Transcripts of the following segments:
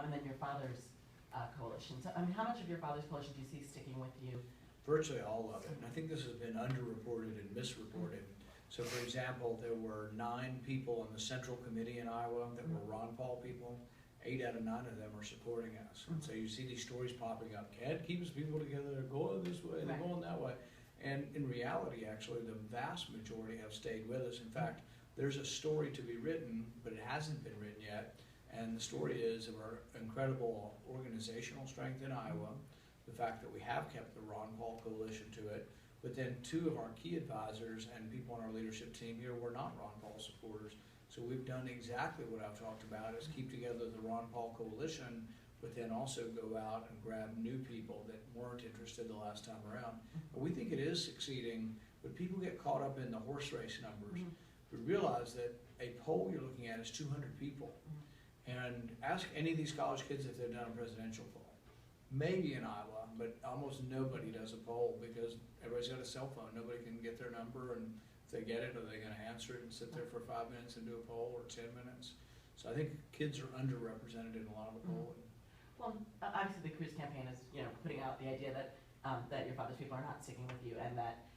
and then your father's coalition. So, I mean, how much of your father's coalition do you see sticking with you? Virtually all of it, and I think this has been underreported and misreported. So for example, there were 9 people on the Central Committee in Iowa that were Ron Paul people. 8 out of 9 of them are supporting us. And so you see these stories popping up. Cat keeps people together, they're going this way, they're going that way. And in reality, actually, the vast majority have stayed with us. In fact, there's a story to be written, but it hasn't been written yet. And the story is of our incredible organizational strength in Iowa, the fact that we have kept the Ron Paul coalition to it, but then 2 of our key advisors and people on our leadership team here were not Ron Paul supporters. So we've done exactly what I've talked about, is keep together the Ron Paul coalition, but then also go out and grab new people that weren't interested the last time around. And we think it is succeeding, but people get caught up in the horse race numbers. We realize that a poll you're looking at is 200 people. And ask any of these college kids if they've done a presidential poll. Maybe in Iowa, but almost nobody does a poll because everybody's got a cell phone. Nobody can get their number, and if they get it, are they going to answer it and sit there for 5 minutes and do a poll, or 10 minutes? So I think kids are underrepresented in a lot of the polling. Well, obviously the Cruz campaign is, putting out the idea that that your father's people are not sticking with you, and that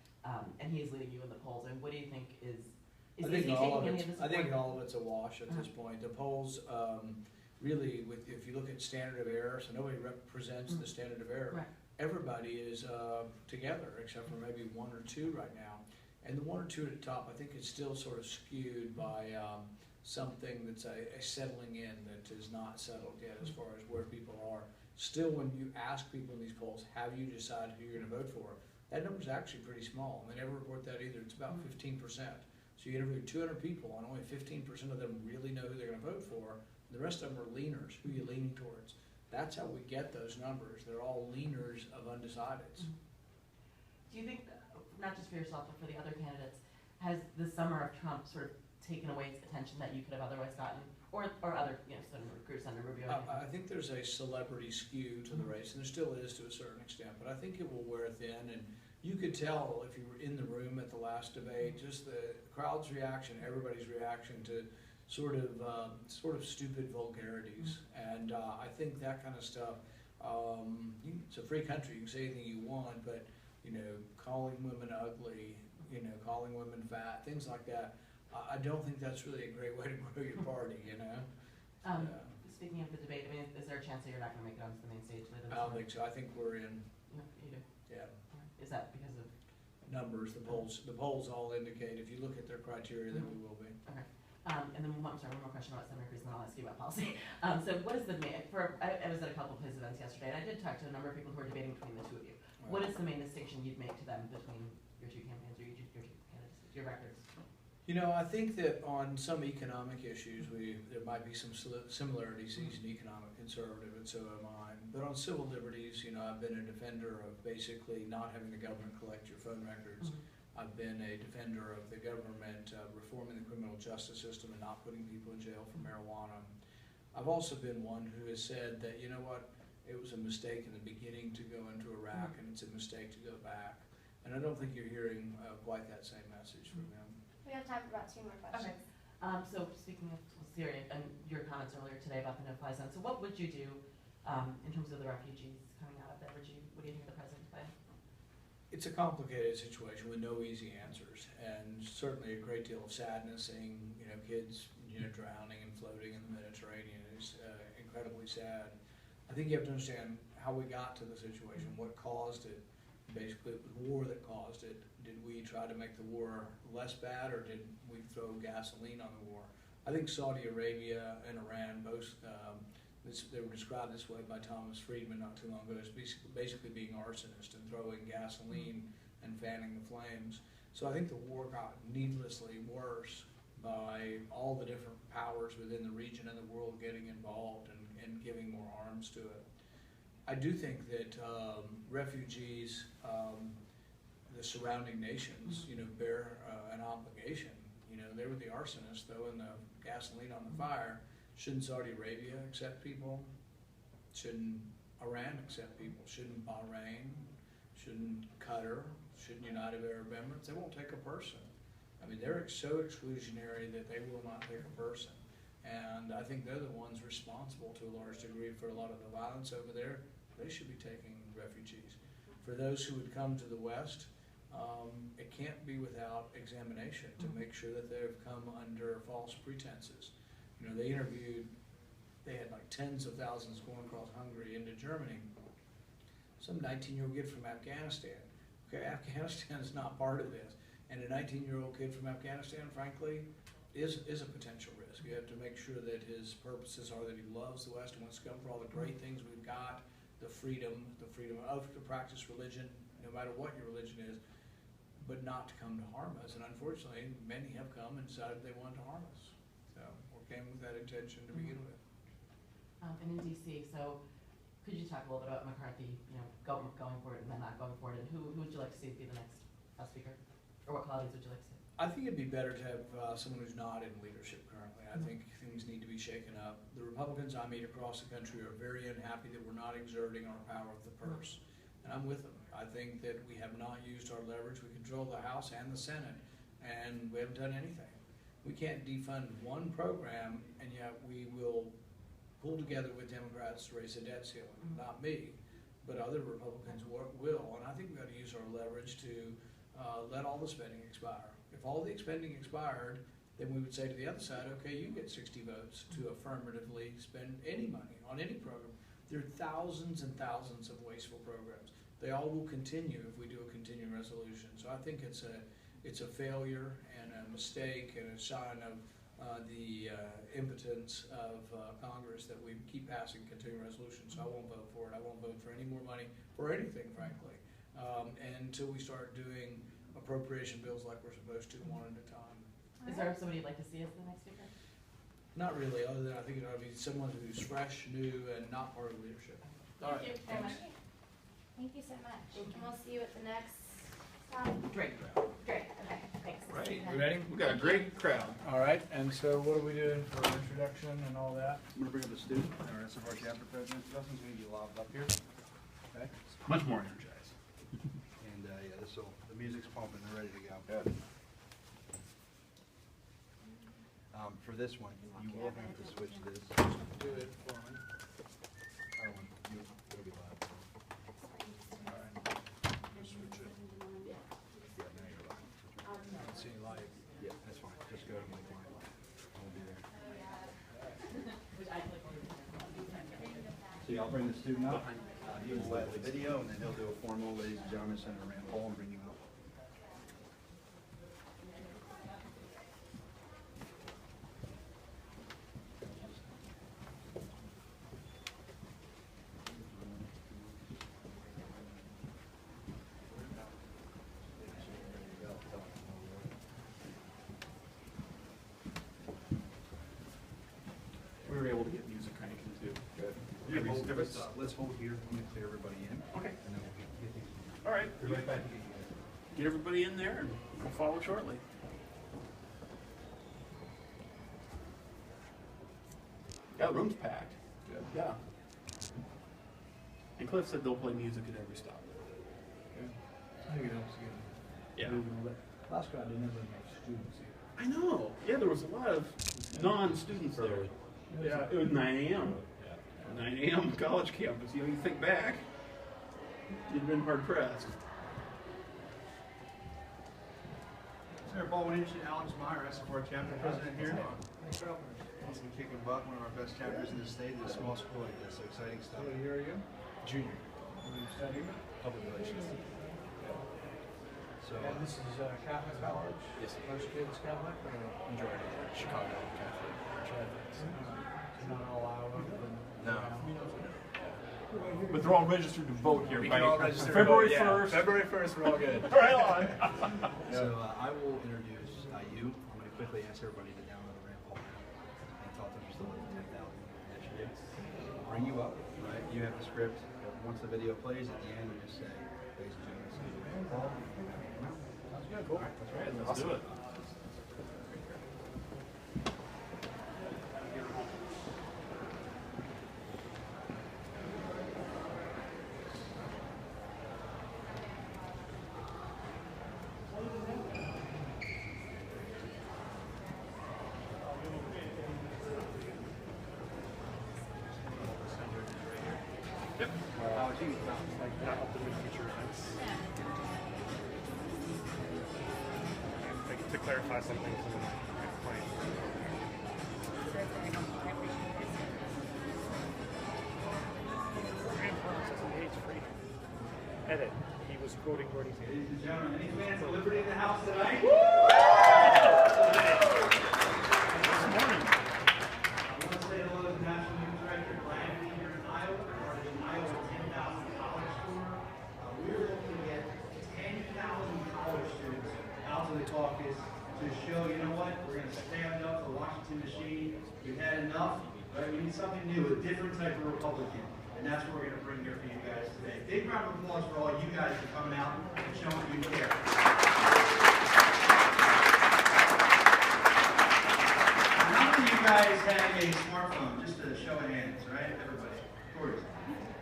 and he is leading you in the polls. And what do you think is he taking any of the support? I think all of it's a wash at this point. The polls. Really, if you look at standard of error, so nobody represents the standard of error. Right. Everybody is together, except for maybe 1 or 2 right now. And the 1 or 2 at the top, I think, is still sort of skewed by something that's a settling in that is not settled yet as far as where people are. Still, when you ask people in these polls, have you decided who you're going to vote for? That number is actually pretty small, and they never report that either. It's about 15%. So you interview 200 people, and only 15% of them really know who they're going to vote for. The rest of them are leaners. Who are you leaning towards? That's how we get those numbers. They're all leaners of undecideds. Do you think, not just for yourself, but for the other candidates, has the summer of Trump sort of taken away attention that you could have otherwise gotten, or other, Senator Cruz, Senator Rubio? I think there's a celebrity skew to the race, and there still is to a certain extent, but I think it will wear thin. And you could tell if you were in the room at the last debate, just the crowd's reaction, everybody's reaction to sort of stupid vulgarities. And I think that kind of stuff, it's a free country, you can say anything you want, but calling women ugly, calling women fat, things like that, I don't think that's really a great way to grow your party, Speaking of the debate, I mean, is there a chance that you're not going to make it onto the main stage later this I don't think so. I think we're in. You do? Yeah. Is that because of? Numbers, the polls all indicate, if you look at their criteria, that we will be. Okay. And then I'm sorry, one more question about Senator Cruz, and then I'll ask you about policy. So what is the main, I was at a couple of his events yesterday, and I did talk to a number of people who are debating between the 2 of you. Right. What is the main distinction you'd make to them between your 2 campaigns, or your 2 candidates, your records? I think that on some economic issues, there might be some similarities. He's an economic conservative, and so am I. But on civil liberties, I've been a defender of basically not having the government collect your phone records. I've been a defender of the government reforming the criminal justice system and not putting people in jail for marijuana. I've also been one who has said that, it was a mistake in the beginning to go into Iraq, and it's a mistake to go back. And I don't think you're hearing quite that same message from him. We have time for about 2 more questions. Okay. So speaking of Syria and your comments earlier today about the no-fly zone, so what would you do in terms of the refugees coming out of there? What do you think the president's plan? It's a complicated situation with no easy answers, and certainly a great deal of sadness seeing kids drowning and floating in the Mediterranean is incredibly sad. I think you have to understand how we got to the situation, what caused it. Basically, it was war that caused it. Did we try to make the war less bad, or did we throw gasoline on the war? I think Saudi Arabia and Iran both, they were described this way by Thomas Friedman not too long ago, as basically being arsonists and throwing gasoline and fanning the flames. So I think the war got needlessly worse by all the different powers within the region and the world getting involved and giving more arms to it. I do think that refugees, the surrounding nations, bear an obligation. They were the arsonists, throwing the gasoline on the fire. Shouldn't Saudi Arabia accept people? Shouldn't Iran accept people? Shouldn't Bahrain? Shouldn't Qatar? Shouldn't United Arab Emirates? They won't take a person. I mean, they're so exclusionary that they will not take a person. And I think they're the ones responsible to a large degree for a lot of the violence over there. They should be taking refugees. For those who would come to the West, it can't be without examination to make sure that they've come under false pretenses. You know, they had like tens of thousands going across Hungary into Germany. Some 19-year-old kid from Afghanistan. Okay, Afghanistan is not part of this. And a 19-year-old kid from Afghanistan, frankly, is a potential risk. You have to make sure that his purposes are that he loves the West and wants to come for all the great things we've got, the freedom of to practice religion, no matter what your religion is, but not to come to harm us. And unfortunately, many have come and decided they want to harm us. So, or came with that intention to begin with. And in DC, so could you talk a little bit about McCarthy, you know, going for it and then not going for it, and who would you like to see be the next speaker? Or what qualities would you like to see? I think it'd be better to have someone who's not in leadership currently. I think things need to be shaken up. The Republicans I meet across the country are very unhappy that we're not exerting our power of the purse. And I'm with them. I think that we have not used our leverage. We control the House and the Senate, and we haven't done anything. We can't defund one program, and yet we will pull together with Democrats to raise the debt ceiling. Not me, but other Republicans will. And I think we've got to use our leverage to let all the spending expire. If all the spending expired, then we would say to the other side, okay, you get 60 votes to affirmatively spend any money on any program. There are thousands and thousands of wasteful programs. They all will continue if we do a continuing resolution. So I think it's a failure and a mistake and a sign of the impotence of Congress that we keep passing continuing resolutions. So I won't vote for it. I won't vote for any more money for anything, frankly, and until we start doing appropriation bills like we're supposed to, one at a time. Is there somebody you'd like to see as the next speaker? Not really, other than I think it ought to be someone who's fresh, new, and not part of leadership. Thank you very much. Thank you so much. And we'll see you at the next Great. Great, okay, thanks. Right, you ready? We got a great crowd. All right, and so what are we doing for introduction and all that? I'm gonna bring up the student, or SFR chapter president, Justin's gonna get lobbed up here. Okay? Much more energized. And, yeah, the music's pumping, they're ready to go. Good. For this one, you will have to switch this. Do it for me. It'll be loud. All right. Switch it. Yeah, now you're live. I don't see any light. Yeah, that's fine, just go to my line. I'll be there. So yeah, I'll bring the student up, he will let the video, and then he'll do a formal, ladies and gentlemen, Senator Rand Paul, and bring you up. We were able to get music cranking too. Good. Let's hold here, let me clear everybody in. Okay. And then we'll get these. All right. Be right back. Get everybody in there and we'll follow shortly. Yeah, the room's packed. Good. Yeah. And Cliff said they'll play music at every stop. Good. I think it helps get moving a little bit. Last guy didn't have enough students here. I know. Yeah, there was a lot of non-students there. Yeah, it was 9 a.m. 9 a.m. college campus. You know, you think back, you'd been hard pressed. Senator Paul, when you introduce Alex Meyer, SFR chapter president here. Awesome kicking butt, one of our best chapters in the state, in a small school like this, so exciting stuff. What year are you? Junior, What are you studying? public relations. So, And this is Catholic college? Yes. Most kids Catholic or? majority Chicago Catholic. Not all Iowa? No. But they're all registered to vote here, We right? can all register to February vote, yeah. 1st. February 1st, we're all good. Right on. So I will introduce you. I'm going to quickly ask everybody to download the Rand Paul app and talk to them just a little 10,000 initiatives. Bring you up, right? You have the script. Once the video plays, at the end, you just say, ladies and gentlemen, this is Rand Paul. Sounds good, cool. All right, that's right. Let's do it. Yep. Like that ultimate future events. To clarify something to my point. Graham Paul says he hates freedom. Edit. He was quoting Gordy. Ladies and gentlemen, any fans of Liberty in the house tonight? This morning. I want to say hello to the National Youth Director, glad to be here in Iowa, part of the Iowa 10,000 College Tour. We're looking to get 10,000 college students out to the caucus to show, you know what, we're going to stand up the Washington machine. We've had enough, right? We need something new, a different type of Republican. And that's what we're going to bring here for you guys today. Big round of applause for all you guys for coming out and showing you care. How many of you guys have a smartphone? Just a show of hands, right? Everybody. Of course.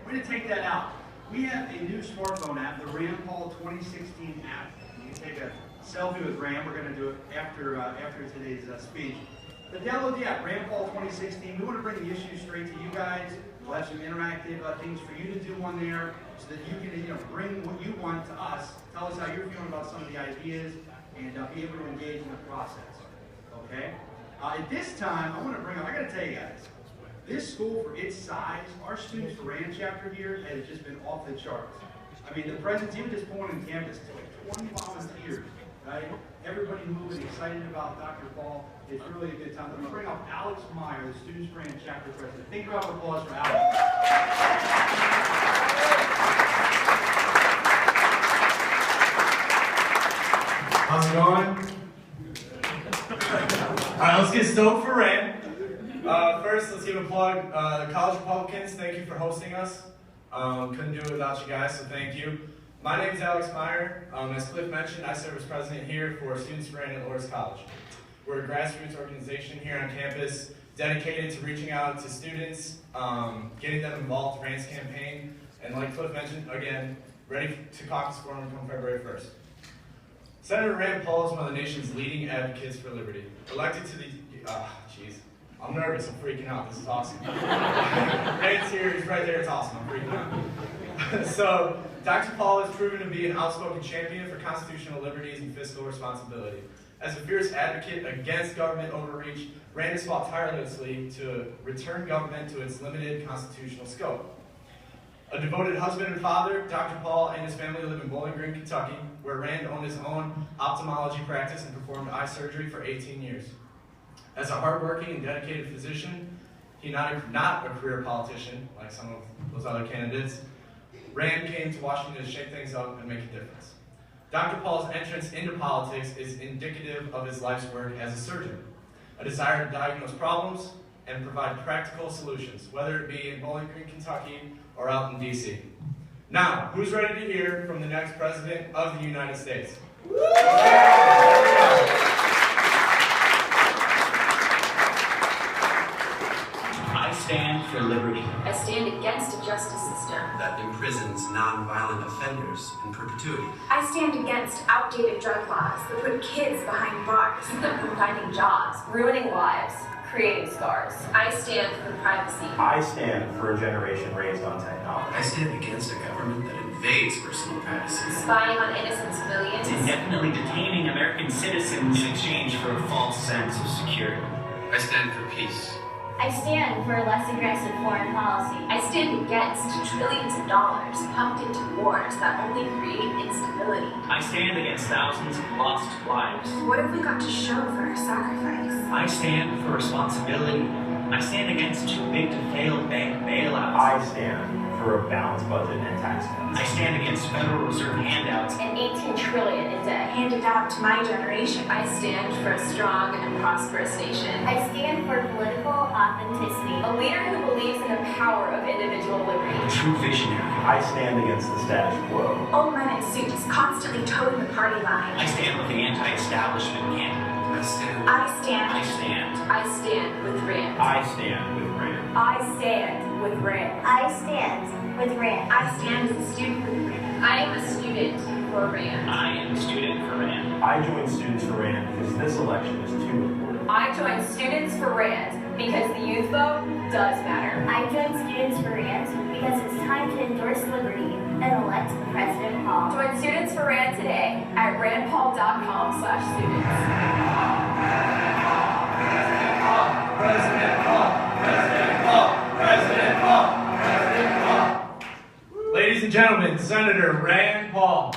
We're going to take that out. We have a new smartphone app, the Rand Paul 2016 app. You can take a selfie with Rand. We're going to do it after today's speech. But download the app, Rand Paul 2016. We want to bring the issues straight to you guys. We'll have some interactive things for you to do on there so that you can bring what you want to us. Tell us how you're feeling about some of the ideas and be able to engage in the process. Okay? At this time, I got to tell you guys, this school for its size, our Students for Rand chapter here has just been off the charts. I mean, the presence, even just pulling in campus, it's like 20 volunteers, right? Everybody moving, excited about Dr. Paul. It's really a good time. I'm going to bring up Alex Meyer, the Students for Rand chapter president. Think about applause for Alex. How's it going? Alright, let's get stoked for Rand. First, let's give a plug. The College Republicans, thank you for hosting us. Couldn't do it without you guys, so thank you. My name is Alex Meyer. As Cliff mentioned, I serve as president here for Students for Rand at Loras College. We're a grassroots organization here on campus dedicated to reaching out to students, getting them involved in Rand's campaign, and like Cliff mentioned, again, ready to caucus for him come February 1st. Senator Rand Paul is one of the nation's leading advocates for liberty. Elected to the, I'm nervous, I'm freaking out, this is awesome. Rand's here, he's right there, it's awesome, I'm freaking out. So, Dr. Paul has proven to be an outspoken champion for constitutional liberties and fiscal responsibility. As a fierce advocate against government overreach, Rand has fought tirelessly to return government to its limited constitutional scope. A devoted husband and father, Dr. Paul and his family live in Bowling Green, Kentucky, where Rand owned his own ophthalmology practice and performed eye surgery for 18 years. As a hardworking and dedicated physician, he not a career politician like some of those other candidates, Rand came to Washington to shake things up and make a difference. Dr. Paul's entrance into politics is indicative of his life's work as a surgeon, a desire to diagnose problems and provide practical solutions, whether it be in Bowling Green, Kentucky, or out in D.C. Now, who's ready to hear from the next President of the United States? I stand for liberty. I stand against a justice system That imprisons nonviolent offenders in perpetuity. I stand against outdated drug laws that put kids behind bars, finding jobs, ruining lives, creating scars. I stand for privacy. I stand for a generation raised on technology. I stand against a government that invades personal privacy. Spying on innocent civilians. Indefinitely detaining American citizens in exchange for a false sense of security. I stand for peace. I stand for a less aggressive foreign policy. I stand against trillions of dollars pumped into wars that only create instability. I stand against thousands of lost lives. What have we got to show for our sacrifice? I stand for responsibility. I stand against too big to fail bank bailouts. I stand for a balanced budget and tax cuts. I stand against Federal Reserve handouts. And 18 trillion in debt. Handed out to my generation. I stand for a strong and prosperous nation. I stand for political authenticity. A leader who believes in the power of individual liberty. A true visionary. I stand against the status quo. Old men in suits constantly toting the party line. I stand with the anti-establishment candidate. I stand. I stand. I stand. I stand with Rand. I stand with Rand. I stand with Rand. I stand with Rand. I stand as a student with Rand. I am a student for Rand. I am a student for Rand. I joined Students for Rand because this election is too important. I joined Students for Rand because the youth vote does matter. I joined Students for Rand because it's time to endorse liberty, and elect President Paul. Join Students for RAND today at randpaul.com/students. President Paul, President Paul, President Paul, President Paul. Ladies and gentlemen, Senator Rand Paul.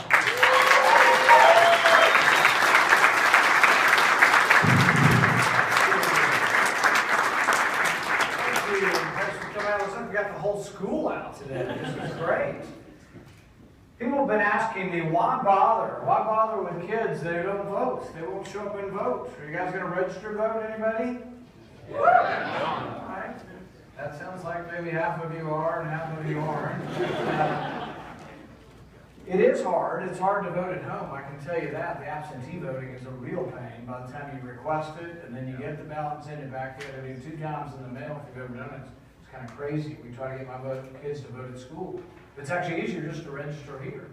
We got the whole school out today. This is great. People have been asking me, why bother? Why bother with kids that don't vote? They won't show up and vote. Are you guys going to register vote, anybody? Yeah. All right. That sounds like maybe half of you are and half of you aren't. It is hard. It's hard to vote at home. I can tell you that. The absentee voting is a real pain by the time you request it and then you get the ballot and send it back. You have to do 2 times in the mail if you've ever done it. It's kind of crazy. We try to get my kids to vote at school. It's actually easier just to register here.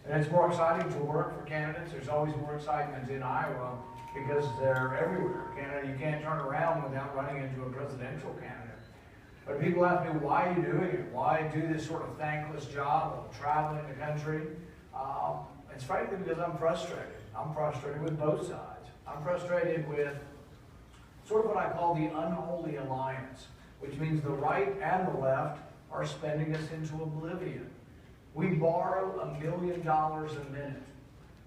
And it's more exciting to work for candidates. There's always more excitement in Iowa because they're everywhere. You can't turn around without running into a presidential candidate. But people ask me, why are you doing it? Why do this sort of thankless job of traveling the country? It's frankly because I'm frustrated. I'm frustrated with both sides. I'm frustrated with sort of what I call the unholy alliance, which means the right and the left are spending us into oblivion. We borrow $1 million a minute.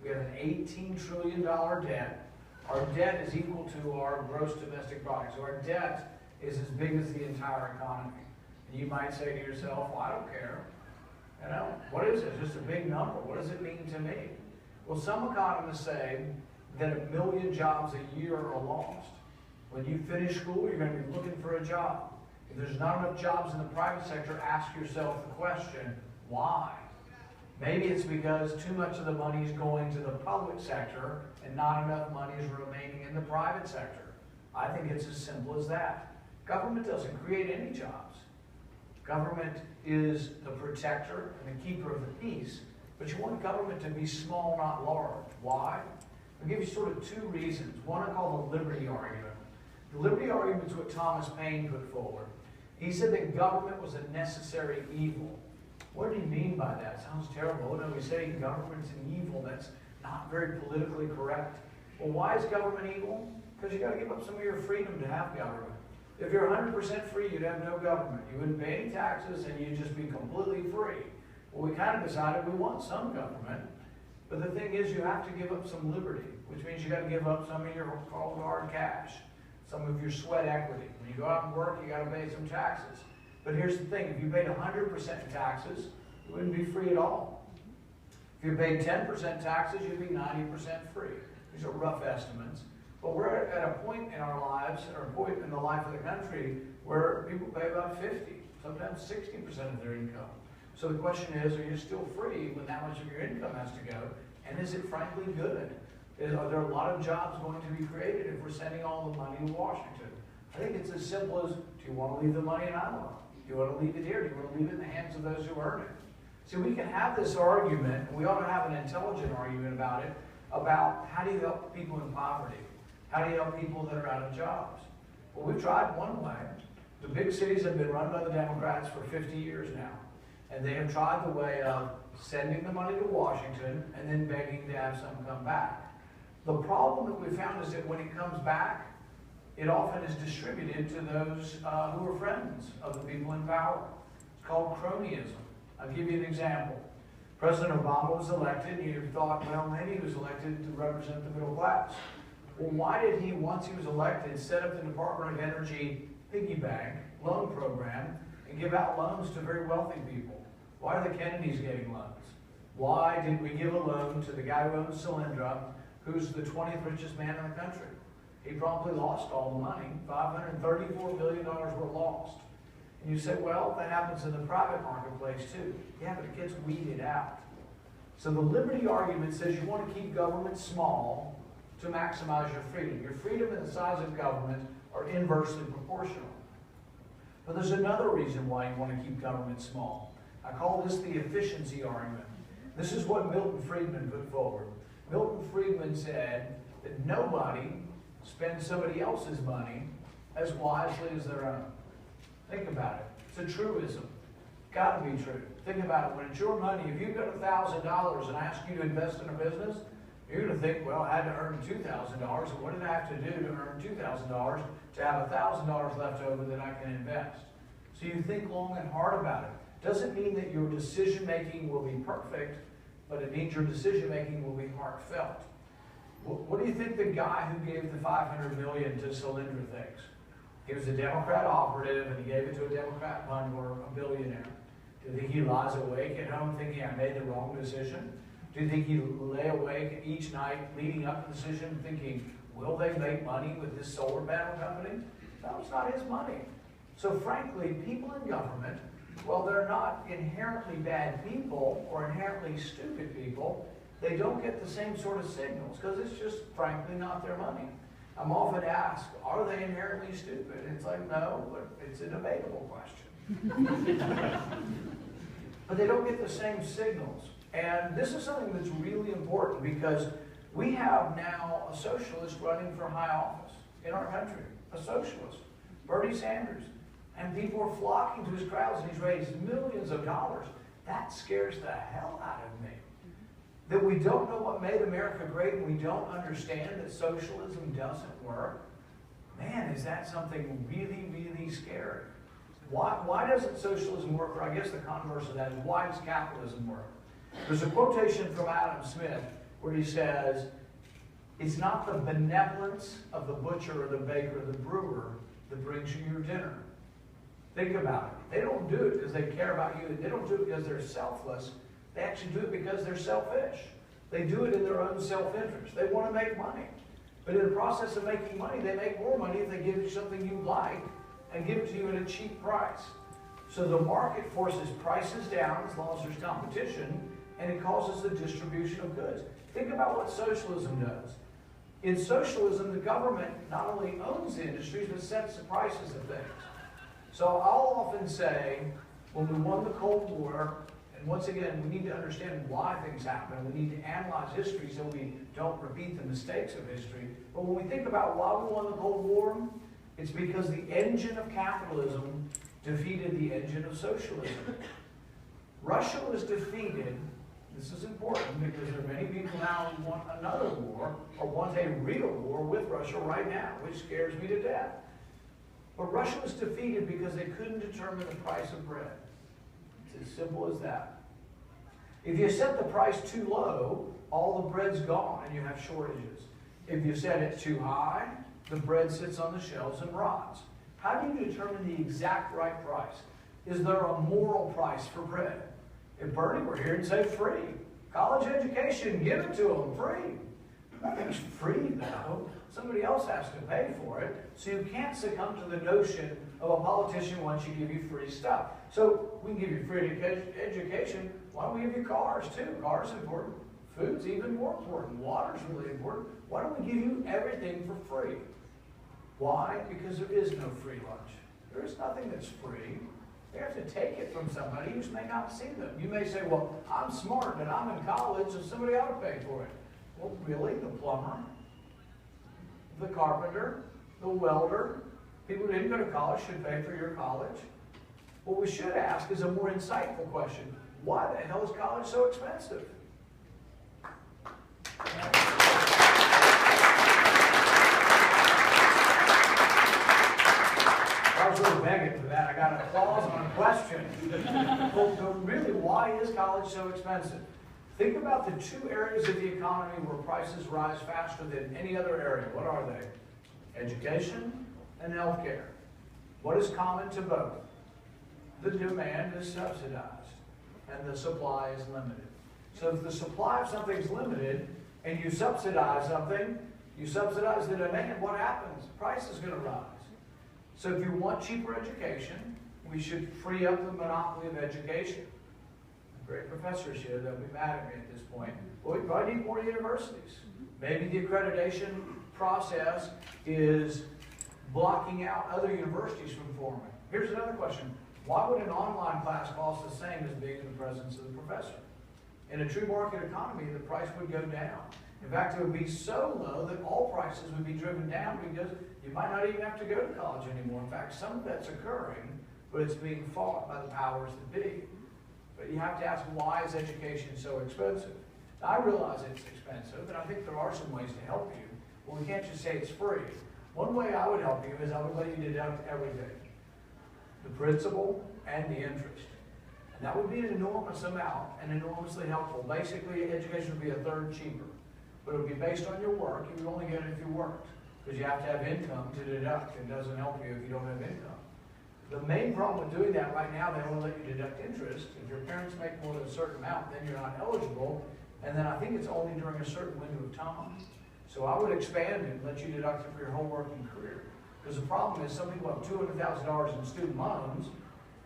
We have an $18 trillion debt. Our debt is equal to our gross domestic product. So our debt is as big as the entire economy. And you might say to yourself, well, I don't care. You know, what is it? It's just a big number. What does it mean to me? Well, some economists say that 1 million jobs a year are lost. When you finish school, you're going to be looking for a job. If there's not enough jobs in the private sector, ask yourself the question, why? Maybe it's because too much of the money is going to the public sector and not enough money is remaining in the private sector. I think it's as simple as that. Government doesn't create any jobs. Government is the protector and the keeper of the peace, but you want government to be small, not large. Why? I'll give you sort of 2 reasons. One I call the liberty argument. The liberty argument is what Thomas Paine put forward. He said that government was a necessary evil. What did he mean by that? Sounds terrible. No, we say government's an evil. That's not very politically correct. Well, why is government evil? Because you got to give up some of your freedom to have government. If you're 100% free, you'd have no government. You wouldn't pay any taxes and you'd just be completely free. Well, we kind of decided we want some government, but the thing is you have to give up some liberty, which means you got to give up some of your cold hard cash, some of your sweat equity. When you go out and work, you got to pay some taxes. But here's the thing, if you paid 100% in taxes, you wouldn't be free at all. If you paid 10% taxes, you'd be 90% free. These are rough estimates. But we're at a point in our lives, or a point in the life of the country, where people pay about 50, sometimes 60% of their income. So the question is, are you still free when that much of your income has to go? And is it frankly good? Are there a lot of jobs going to be created if we're sending all the money to Washington? I think it's as simple as, do you want to leave the money in Iowa? Do you want to leave it here? Do you want to leave it in the hands of those who earn it? See, we can have this argument, and we ought to have an intelligent argument about it, about how do you help people in poverty? How do you help people that are out of jobs? Well, we've tried one way. The big cities have been run by the Democrats for 50 years now. And they have tried the way of sending the money to Washington and then begging to have some come back. The problem that we found is that when it comes back, it often is distributed to those who are friends of the people in power. It's called cronyism. I'll give you an example. President Obama was elected, and you thought, well, maybe he was elected to represent the middle class. Well, why did he, once he was elected, set up the Department of Energy piggy bank loan program and give out loans to very wealthy people? Why are the Kennedys getting loans? Why did we give a loan to the guy who owns Solyndra, who's the 20th richest man in the country? He promptly lost all the money. $534 billion were lost. And you say, well, that happens in the private marketplace too. Yeah, but it gets weeded out. So the liberty argument says you want to keep government small to maximize your freedom. Your freedom and the size of government are inversely proportional. But there's another reason why you want to keep government small. I call this the efficiency argument. This is what Milton Friedman put forward. Milton Friedman said that nobody spends somebody else's money as wisely as their own. Think about it. It's a truism. Gotta be true. Think about it. When it's your money, if you've got $1,000 and I ask you to invest in a business, you're going to think, well, I had to earn $2,000, and what did I have to do to earn $2,000 to have $1,000 left over that I can invest? So you think long and hard about it. Doesn't mean that your decision making will be perfect, but it means your decision making will be heartfelt. What do you think the guy who gave the $500 million to Solyndra thinks? He was a Democrat operative, and he gave it to a Democrat bundler, a billionaire. Do you think he lies awake at home thinking I made the wrong decision? Do you think he lay awake each night leading up to the decision thinking, will they make money with this solar panel company? No, it's not his money. So frankly, people in government, well, they're not inherently bad people or inherently stupid people. They don't get the same sort of signals because it's just frankly not their money. I'm often asked, are they inherently stupid? It's like, no, but it's a debatable question. But they don't get the same signals. And this is something that's really important because we have now a socialist running for high office in our country, a socialist, Bernie Sanders. And people are flocking to his crowds, and he's raised millions of dollars. That scares the hell out of me. That we don't know what made America great, and we don't understand that socialism doesn't work. Man, is that something really, really scary. Why doesn't socialism work? Or I guess the converse of that is, why does capitalism work? There's a quotation from Adam Smith where he says, it's not the benevolence of the butcher or the baker or the brewer that brings you your dinner. Think about it. They don't do it because they care about you. They don't do it because they're selfless. They actually do it because they're selfish. They do it in their own self-interest. They want to make money. But in the process of making money, they make more money if they give you something you like and give it to you at a cheap price. So the market forces prices down as long as there's competition, and it causes the distribution of goods. Think about what socialism does. In socialism, the government not only owns the industries, but sets the prices of things. So I'll often say, when we won the Cold War, and once again, we need to understand why things happen. We need to analyze history so we don't repeat the mistakes of history. But when we think about why we won the Cold War, it's because the engine of capitalism defeated the engine of socialism. Russia was defeated. This is important because there are many people now who want another war or want a real war with Russia right now, which scares me to death. But Russia was defeated because they couldn't determine the price of bread. It's as simple as that. If you set the price too low, all the bread's gone and you have shortages. If you set it too high, the bread sits on the shelves and rots. How do you determine the exact right price? Is there a moral price for bread? If Bernie were here, he'd say free. College education, give it to them, free. Nothing's free, though. Somebody else has to pay for it. So you can't succumb to the notion of a politician once you give you free stuff. So we can give you free education. Why don't we give you cars, too? Cars important. Food's even more important. Water's really important. Why don't we give you everything for free? Why? Because there is no free lunch. There is nothing that's free. You have to take it from somebody who may not see them. You may say, well, I'm smart and I'm in college and somebody ought to pay for it. Well, really? The plumber? The carpenter? The welder? People who didn't go to college should pay for your college? What we should ask is a more insightful question. Why the hell is college so expensive? I was really begging for that. I got an applause on a question. But really, why is college so expensive? Think about the two areas of the economy where prices rise faster than any other area. What are they? Education and healthcare. What is common to both? The demand is subsidized and the supply is limited. So if the supply of something is limited and you subsidize something, you subsidize the demand, what happens? The price is going to rise. So if you want cheaper education, we should free up the monopoly of education. Great professors here, they'll be mad at me at this point. Well, we probably need more universities. Maybe the accreditation process is blocking out other universities from forming. Here's another question. Why would an online class cost the same as being in the presence of the professor? In a true market economy, the price would go down. In fact, it would be so low that all prices would be driven down because you might not even have to go to college anymore. In fact, some of that's occurring but it's being fought by the powers that be. But you have to ask, why is education so expensive? Now, I realize it's expensive, and I think there are some ways to help you, but we can't just say it's free. One way I would help you is I would let you deduct everything, the principal and the interest. And that would be an enormous amount and enormously helpful. Basically, education would be a third cheaper, but it would be based on your work. You would only get it if you worked, because you have to have income to deduct. It doesn't help you if you don't have income. The main problem with doing that right now, they only let you deduct interest. If your parents make more than a certain amount, then you're not eligible. And then I think it's only during a certain window of time. So I would expand it and let you deduct it for your whole working career. Because the problem is some people have $200,000 in student loans,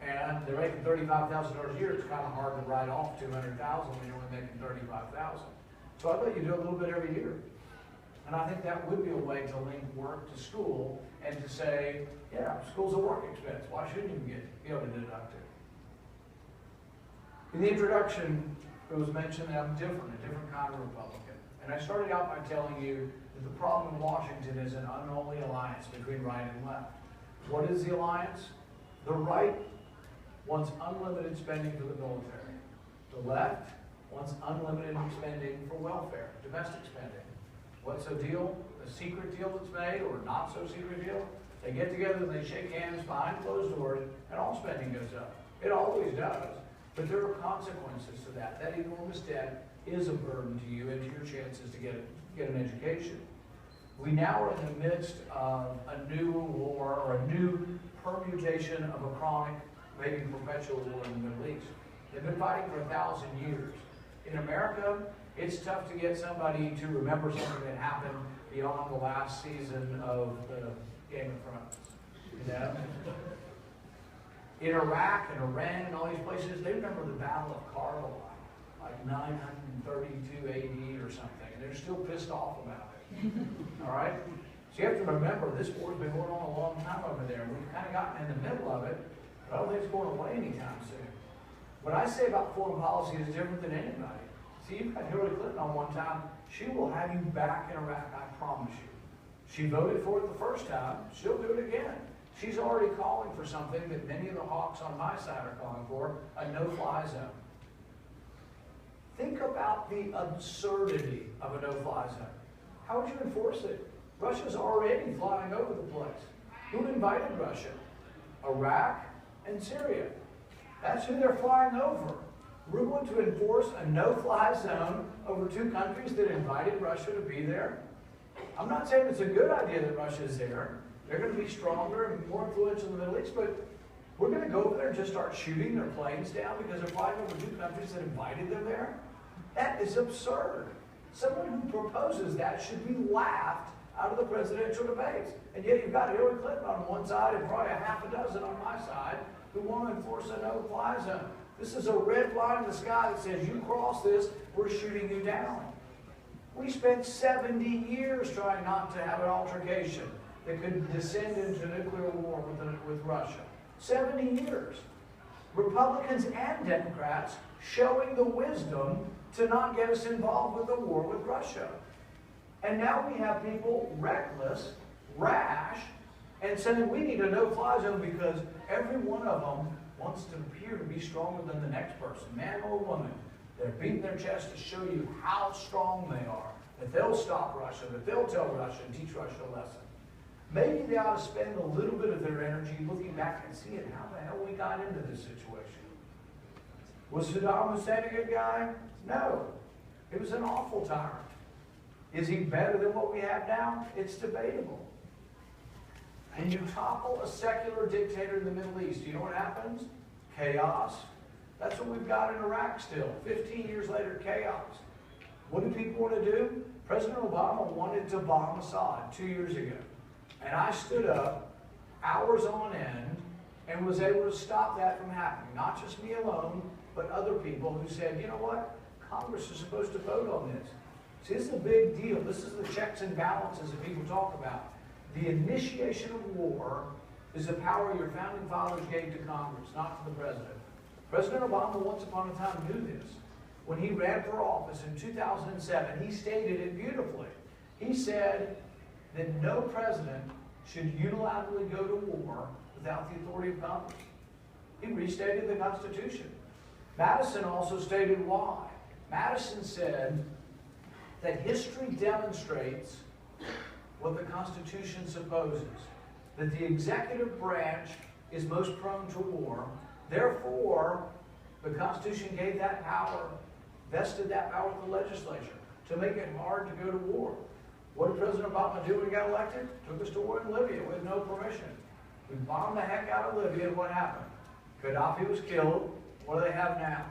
and they're making $35,000 a year. It's kind of hard to write off $200,000 when you're only making $35,000. So I'd let you do a little bit every year. And I think that would be a way to link work to school and to say, yeah, school's a work expense. Why shouldn't you be able to deduct it? In the introduction, it was mentioned that I'm a different kind of Republican. And I started out by telling you that the problem in Washington is an unholy alliance between right and left. What is the alliance? The right wants unlimited spending for the military. The left wants unlimited spending for welfare, domestic spending. What's the deal? A secret deal that's made, or not so secret deal? They get together and they shake hands behind closed doors, and all spending goes up. It always does. But there are consequences to that. That enormous debt is a burden to you and to your chances to get an education. We now are in the midst of a new war, or a new permutation of a chronic, maybe perpetual war in the Middle East. They've been fighting for 1,000 years. In America, it's tough to get somebody to remember something that happened beyond the last season of the Game of Thrones. You know? In Iraq and Iran and all these places, they remember the Battle of Karbala, like 932 AD or something, and they're still pissed off about it. All right? So you have to remember, this war's been going on a long time over there. We've kind of gotten in the middle of it, but I don't think it's going away anytime soon. What I say about foreign policy is different than anybody. See, you've got Hillary Clinton on one time. She will have you back in Iraq, I promise you. She voted for it the first time. She'll do it again. She's already calling for something that many of the hawks on my side are calling for, a no-fly zone. Think about the absurdity of a no-fly zone. How would you enforce it? Russia's already flying over the place. Who invited Russia? Iraq and Syria. That's who they're flying over. We're going to enforce a no-fly zone over two countries that invited Russia to be there. I'm not saying it's a good idea that Russia's there. They're going to be stronger and more influential in the Middle East, but we're going to go over there and just start shooting their planes down because they're flying over two countries that invited them there? That is absurd. Someone who proposes that should be laughed out of the presidential debates. And yet you've got Hillary Clinton on one side and probably a half a dozen on my side who want to enforce a no-fly zone. This is a red line in the sky that says, you cross this, we're shooting you down. We spent 70 years trying not to have an altercation that could descend into nuclear war with Russia. 70 years. Republicans and Democrats showing the wisdom to not get us involved with a war with Russia. And now we have people reckless, rash, and saying we need a no-fly zone because every one of them wants to appear to be stronger than the next person, man or woman. They're beating their chest to show you how strong they are, that they'll stop Russia, that they'll tell Russia and teach Russia a lesson. Maybe they ought to spend a little bit of their energy looking back and seeing how the hell we got into this situation. Was Saddam Hussein a good guy? No. He was an awful tyrant. Is he better than what we have now? It's debatable. And you topple a secular dictator in the Middle East, you know what happens? Chaos. That's what we've got in Iraq still. 15 years later, chaos. What do people want to do? President Obama wanted to bomb Assad 2 years ago. And I stood up hours on end and was able to stop that from happening. Not just me alone, but other people who said, you know what? Congress is supposed to vote on this. See, this is a big deal. This is the checks and balances that people talk about. The initiation of war is the power your founding fathers gave to Congress, not to the president. President Obama, once upon a time, knew this. When he ran for office in 2007, he stated it beautifully. He said that no president should unilaterally go to war without the authority of Congress. restated the Constitution. Madison also stated why. Madison said that history demonstrates what the Constitution supposes, that the executive branch is most prone to war. Therefore, the Constitution gave that power, vested that power with the legislature to make it hard to go to war. What did President Obama do when he got elected? Took us to war in Libya with no permission. We bombed the heck out of Libya, and what happened? Gaddafi was killed. What do they have now?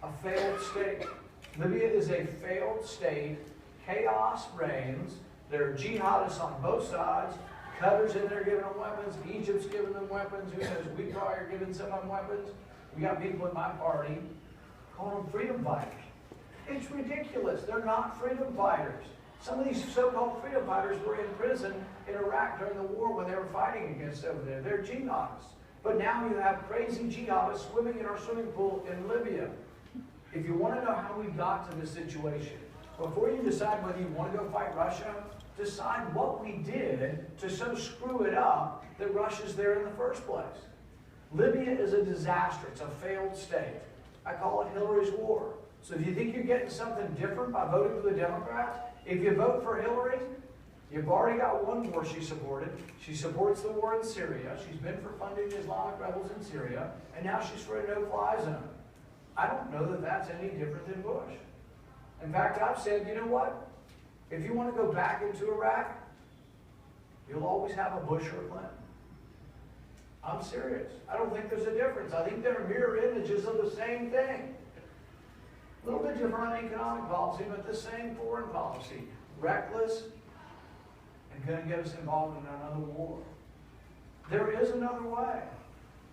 A failed state. Libya is a failed state. Chaos reigns. There are jihadists on both sides. Qatar's in there giving them weapons. Egypt's giving them weapons. Who knows? We probably are giving some of them weapons. We got people in my party calling them freedom fighters. It's ridiculous. They're not freedom fighters. Some of these so-called freedom fighters were in prison in Iraq during the war when they were fighting against over there. They're jihadists. But now you have crazy jihadists swimming in our swimming pool in Libya. If you want to know how we got to this situation, before you decide whether you want to go fight Russia, decide what we did to so screw it up that Russia's there in the first place. Libya is a disaster. It's a failed state. I call it Hillary's war. So if you think you're getting something different by voting for the Democrats, if you vote for Hillary, you've already got one war she supported. She supports the war in Syria. She's been for funding the Islamic rebels in Syria. And now she's for a no-fly zone. I don't know that that's any different than Bush. In fact, I've said, you know what? If you want to go back into Iraq, you'll always have a Bush or a Clinton. I'm serious. I don't think there's a difference. I think they're mirror images of the same thing. A little bit different on economic policy, but the same foreign policy. Reckless and going to get us involved in another war. There is another way.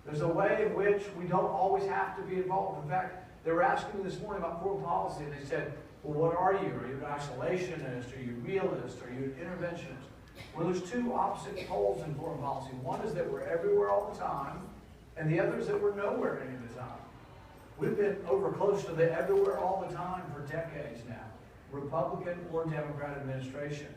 There's a way in which we don't always have to be involved. In fact, they were asking me this morning about foreign policy, and they said, well, what are you? Are you an isolationist? Are you realist? Are you an interventionist? Well, there's two opposite poles in foreign policy. One is that we're everywhere all the time, and the other is that we're nowhere any of the time. We've been over close to the everywhere all the time for decades now, Republican or Democrat administration.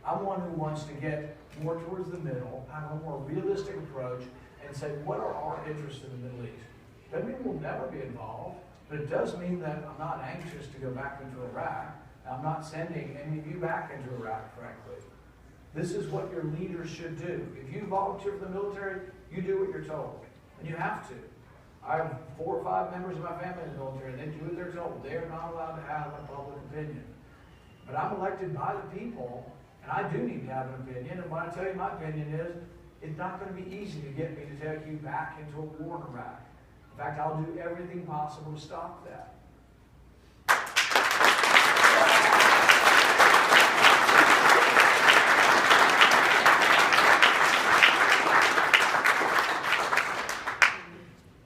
I'm one who wants to get more towards the middle, have a more realistic approach, and say, what are our interests in the Middle East? Doesn't mean we'll never be involved, but it does mean that I'm not anxious to go back into Iraq. I'm not sending any of you back into Iraq, frankly. This is what your leaders should do. If you volunteer for the military, you do what you're told. And you have to. I have 4 or 5 members of my family in the military, and they do what they're told. They are not allowed to have a public opinion. But I'm elected by the people, and I do need to have an opinion. And when I tell you my opinion is, it's not going to be easy to get me to take you back into a war in Iraq. In fact, I'll do everything possible to stop that.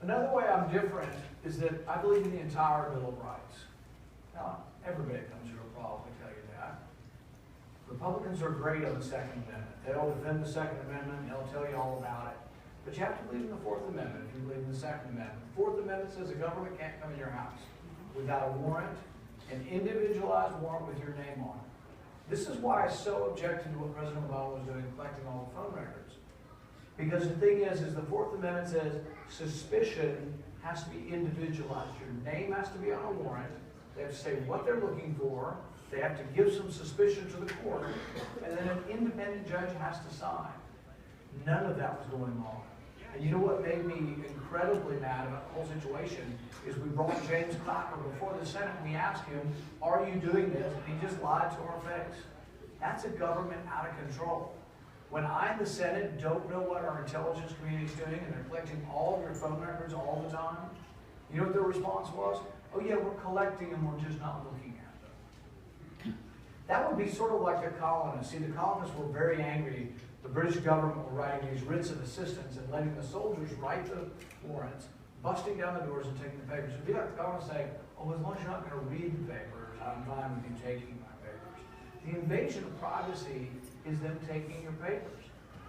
Another way I'm different is that I believe in the entire Bill of Rights. Now, everybody comes to a problem, I tell you that. Republicans are great on the Second Amendment. They'll defend the Second Amendment, they'll tell you all about it. But you have to believe in the Fourth Amendment if you believe in the Second Amendment. The Fourth Amendment says the government can't come in your house without a warrant, an individualized warrant with your name on it. This is why I so objected to what President Obama was doing, collecting all the phone records. Because the thing is the Fourth Amendment says suspicion has to be individualized. Your name has to be on a warrant. They have to say what they're looking for. They have to give some suspicion to the court. And then an independent judge has to sign. None of that was going on. And you know what made me incredibly mad about the whole situation is we brought James Clapper before the Senate and we asked him, are you doing this? And he just lied to our face. That's a government out of control. When I in the Senate don't know what our intelligence community is doing and they're collecting all of your phone records all the time, you know what their response was? Oh yeah, we're collecting them, we're just not looking at them. That would be sort of like the colonists. See, the colonists were very angry. The British government were writing these writs of assistance and letting the soldiers write the warrants, busting down the doors and taking the papers. It'd be like the colonists saying, oh, as long as you're not going to read the papers, I'm fine with you taking my papers. The invasion of privacy is them taking your papers.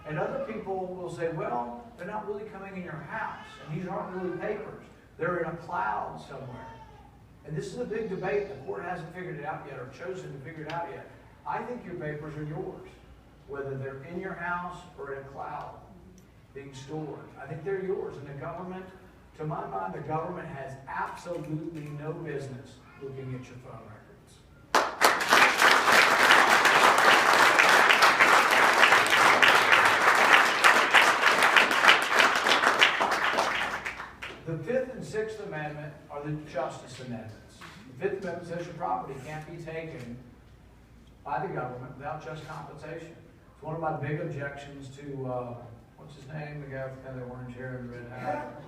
And other people will say, well, they're not really coming in your house, and these aren't really papers. They're in a cloud somewhere. And this is a big debate. The court hasn't figured it out yet or chosen to figure it out yet. I think your papers are yours, whether they're in your house or in a cloud being stored. I think they're yours, and the government To my mind, the government has absolutely no business looking at your phone records. The Fifth and Sixth Amendment are the Justice Amendments. The Fifth Amendment says your property can't be taken by the government without just compensation. It's one of my big objections to, what's his name, the guy with the orange hair and red hat.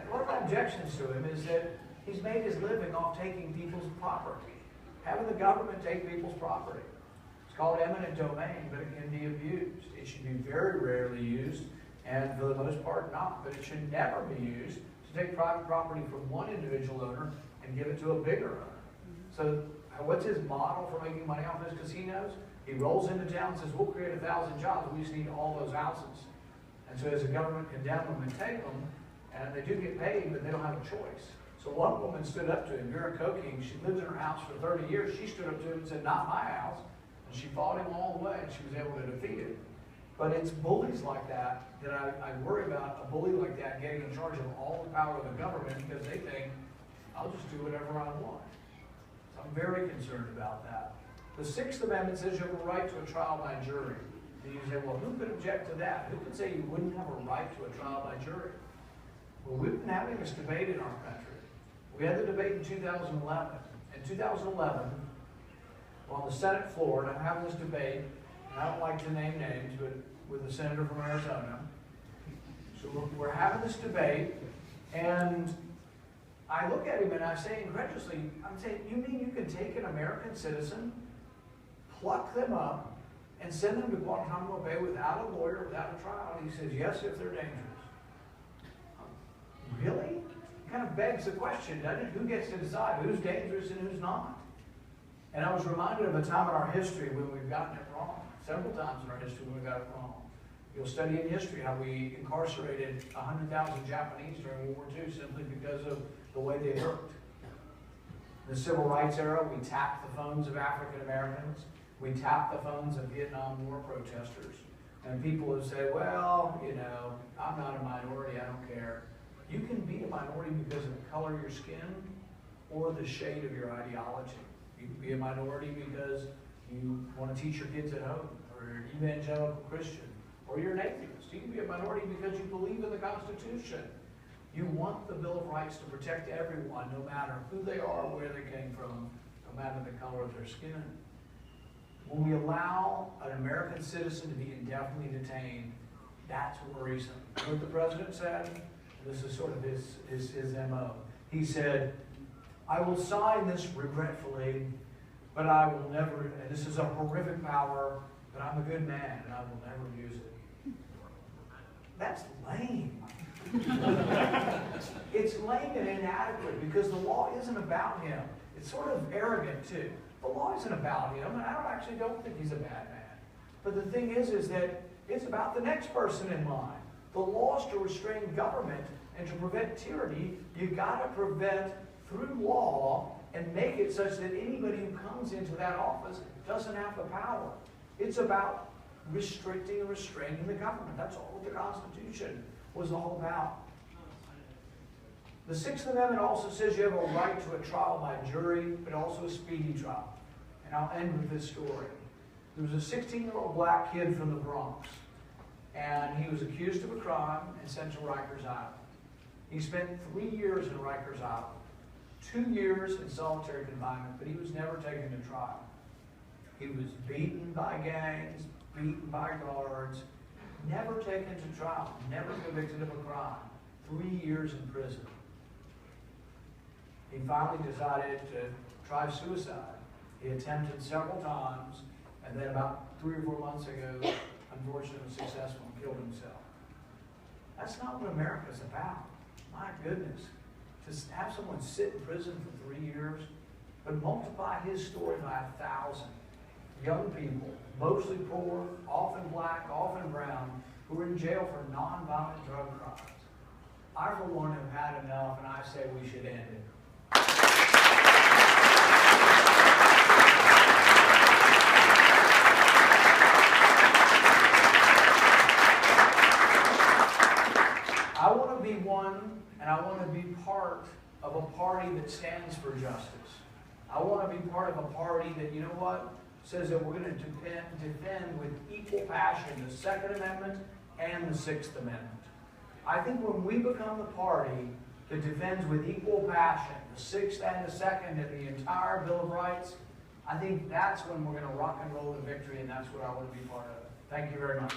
One of my objections to him is that he's made his living off taking people's property, having the government take people's property. It's called eminent domain, but it can be abused. It should be very rarely used, and for the most part not, but it should never be used to take private property from one individual owner and give it to a bigger owner. So what's his model for making money off his casinos? He rolls into town and says, we'll create 1,000 jobs, we just need all those houses. And so as the government condemn them and take them, and they do get paid, but they don't have a choice. So one woman stood up to him, Vera Koking, she lived in her house for 30 years, she stood up to him and said, not my house. And she fought him all the way, and she was able to defeat him. But it's bullies like that I worry about, a bully like that getting in charge of all the power of the government because they think, I'll just do whatever I want. So I'm very concerned about that. The Sixth Amendment says you have a right to a trial by jury. And you say, well, who could object to that? Who could say you wouldn't have a right to a trial by jury? Well, we've been having this debate in our country. We had the debate in 2011. In 2011, on the Senate floor, and I'm having this debate, and I don't like to name names, but with the senator from Arizona. So we're having this debate, and I look at him and I say incredulously, I'm saying, you mean you can take an American citizen, pluck them up, and send them to Guantanamo Bay without a lawyer, without a trial? And he says, yes, if they're dangerous. Really? It kind of begs the question, doesn't it? Who gets to decide who's dangerous and who's not? And I was reminded of a time in our history when we've gotten it wrong. Several times in our history when we got it wrong. You'll study in history how we incarcerated 100,000 Japanese during World War II simply because of the way they looked. In the Civil Rights era, we tapped the phones of African Americans. We tapped the phones of Vietnam War protesters. And people would say, well, you know, I'm not a minority, I don't care. You can be a minority because of the color of your skin or the shade of your ideology. You can be a minority because you want to teach your kids at home, or you're an evangelical Christian, or you're an atheist. You can be a minority because you believe in the Constitution. You want the Bill of Rights to protect everyone, no matter who they are, where they came from, no matter the color of their skin. When we allow an American citizen to be indefinitely detained, that's worrisome. You know what the president said? This is sort of his MO. He said, I will sign this regretfully, but I will never, and this is a horrific power, but I'm a good man and I will never use it. That's lame. It's lame and inadequate because the law isn't about him. It's sort of arrogant too. The law isn't about him, and I actually don't think he's a bad man. But the thing is that it's about the next person in line. The law is to restrain government and to prevent tyranny. You've got to prevent through law and make it such that anybody who comes into that office doesn't have the power. It's about restricting and restraining the government. That's all what the Constitution was all about. The Sixth Amendment also says you have a right to a trial by jury, but also a speedy trial. And I'll end with this story. There was a 16-year-old black kid from the Bronx, and he was accused of a crime and sent to Rikers Island. He spent 3 years in Rikers Island, 2 years in solitary confinement, but he was never taken to trial. He was beaten by gangs, beaten by guards, never taken to trial, never convicted of a crime, 3 years in prison. He finally decided to try suicide. He attempted several times, and then about 3 or 4 months ago, unfortunately was successful and killed himself. That's not what America's about. My goodness. To have someone sit in prison for 3 years, but multiply his story by 1,000. Young people, mostly poor, often black, often brown, who are in jail for nonviolent drug crimes. I, for one, have had enough, and I say we should end it. I want to be one, and I want to be part of a party that stands for justice. I want to be part of a party that, you know what, says that we're going to defend with equal passion the Second Amendment and the Sixth Amendment. I think when we become the party that defends with equal passion the Sixth and the Second and the entire Bill of Rights, I think that's when we're going to rock and roll to victory, and that's what I want to be part of. Thank you very much.